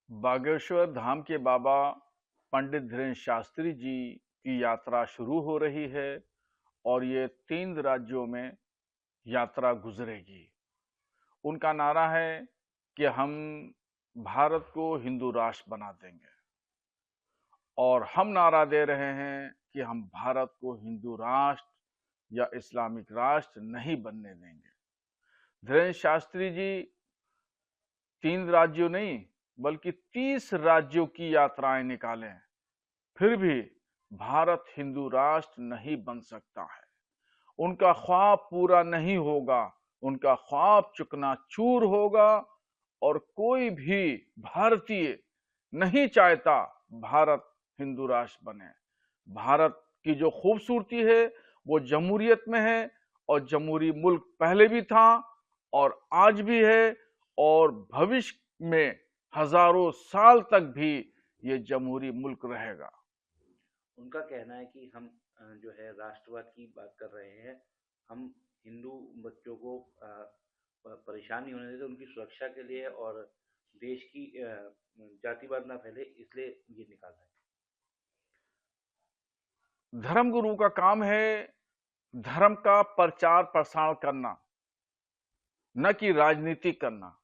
बागेश्वर धाम के बाबा पंडित धीरेन्द्र शास्त्री जी की यात्रा शुरू हो रही है और ये 3 राज्यों में यात्रा गुजरेगी। उनका नारा है कि हम भारत को हिंदू राष्ट्र बना देंगे और हम नारा दे रहे हैं कि हम भारत को हिंदू राष्ट्र या इस्लामिक राष्ट्र नहीं बनने देंगे। धीरेन्द्र शास्त्री जी 3 राज्यों नहीं बल्कि 30 राज्यों की यात्राएं निकालें, फिर भी भारत हिंदू राष्ट्र नहीं बन सकता है। उनका ख्वाब पूरा नहीं होगा, उनका ख्वाब चूकनाचूर होगा और कोई भी भारतीय नहीं चाहता भारत हिंदू राष्ट्र बने। भारत की जो खूबसूरती है वो जमहूरियत में है और जमहूरी मुल्क पहले भी था और आज भी है और भविष्य में हजारों साल तक भी ये जमहूरी मुल्क रहेगा। उनका कहना है कि हम जो है राष्ट्रवाद की बात कर रहे हैं, हम हिंदू बच्चों को परेशान नहीं होने देते, उनकी सुरक्षा के लिए और देश की जातिवाद ना फैले इसलिए ये निकाला है। धर्मगुरु का काम है धर्म का प्रचार प्रसार करना, न कि राजनीति करना।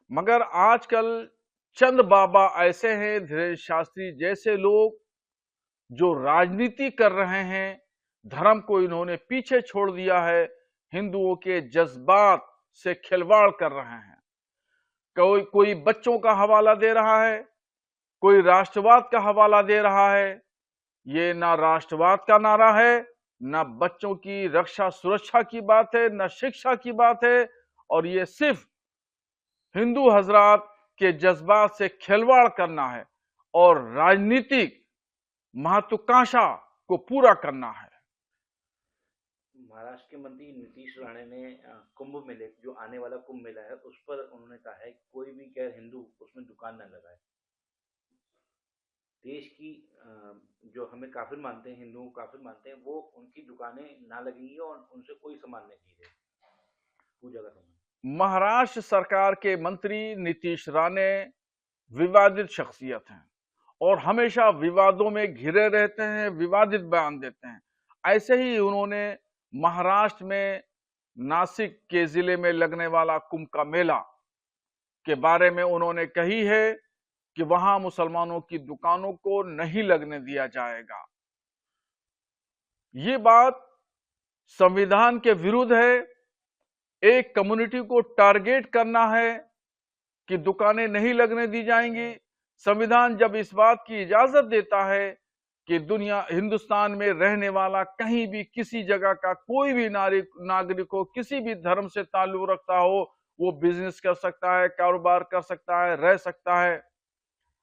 मगर आजकल चंद बाबा ऐसे हैं, धीरेन्द्र शास्त्री जैसे लोग, जो राजनीति कर रहे हैं। धर्म को इन्होंने पीछे छोड़ दिया है, हिंदुओं के जज्बात से खिलवाड़ कर रहे हैं। कोई बच्चों का हवाला दे रहा है, कोई राष्ट्रवाद का हवाला दे रहा है। ये ना राष्ट्रवाद का नारा है, ना बच्चों की रक्षा सुरक्षा की बात है, ना शिक्षा की बात है, और ये सिर्फ हिंदू हजरात के जज्बात से खिलवाड़ करना है और राजनीतिक महत्वाकांक्षा को पूरा करना है। महाराष्ट्र के मंत्री नीतीश राणे ने कुंभ मेले, जो आने वाला कुंभ मेला है, उस पर उन्होंने कहा है कोई भी गैर हिंदू उसमें दुकान न लगाए। देश की जो हमें काफिर मानते हैं, हिंदुओं को काफिर मानते हैं, वो उनकी दुकानें ना लगेंगी और उनसे कोई सामान नहीं खरीदे, पूजा का सामान। महाराष्ट्र सरकार के मंत्री नीतीश राणे विवादित शख्सियत हैं और हमेशा विवादों में घिरे रहते हैं, विवादित बयान देते हैं। ऐसे ही उन्होंने महाराष्ट्र में नासिक के जिले में लगने वाला कुंभ का मेला के बारे में उन्होंने कही है कि वहां मुसलमानों की दुकानों को नहीं लगने दिया जाएगा। ये बात संविधान के विरुद्ध है। एक कम्युनिटी को टारगेट करना है कि दुकानें नहीं लगने दी जाएंगी। संविधान जब इस बात की इजाजत देता है कि दुनिया हिंदुस्तान में रहने वाला कहीं भी किसी जगह का कोई भी नागरिक हो, किसी भी धर्म से ताल्लुक रखता हो, वो बिजनेस कर सकता है, कारोबार कर सकता है, रह सकता है।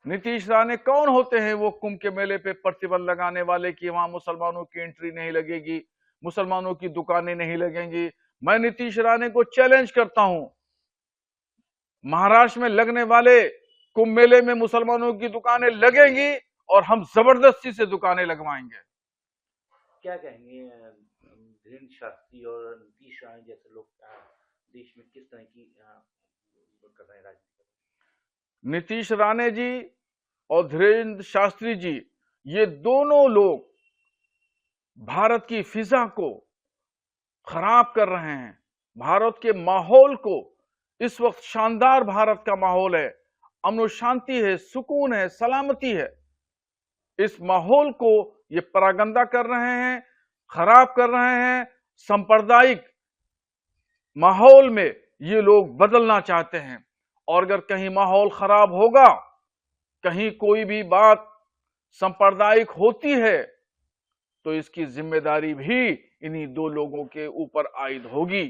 नीतीश राणे कौन होते हैं वो कुंभ के मेले पे प्रतिबंध लगाने वाले कि वहां मुसलमानों की एंट्री नहीं लगेगी, मुसलमानों की दुकानें नहीं लगेंगी। मैं नीतीश राणे को चैलेंज करता हूं, महाराष्ट्र में लगने वाले कुंभ मेले में मुसलमानों की दुकानें लगेंगी और हम जबरदस्ती से दुकानें लगवाएंगे। क्या कहेंगे धीरेन्द्र शास्त्री और नीतीश राणे जैसे लोग देश में किस तरह की कर रहे हैं राजनीति? नीतीश राणे जी और धीरेन्द्र शास्त्री जी, ये दोनों लोग भारत की फिजा को खराब कर रहे हैं। भारत के माहौल को, इस वक्त शानदार भारत का माहौल है, अमन शांति है, सुकून है, सलामती है। इस माहौल को ये परागंदा कर रहे हैं, खराब कर रहे हैं। सांप्रदायिक माहौल में ये लोग बदलना चाहते हैं और अगर कहीं माहौल खराब होगा, कहीं कोई भी बात सांप्रदायिक होती है, तो इसकी जिम्मेदारी भी इन्हीं 2 लोगों के ऊपर आयद होगी।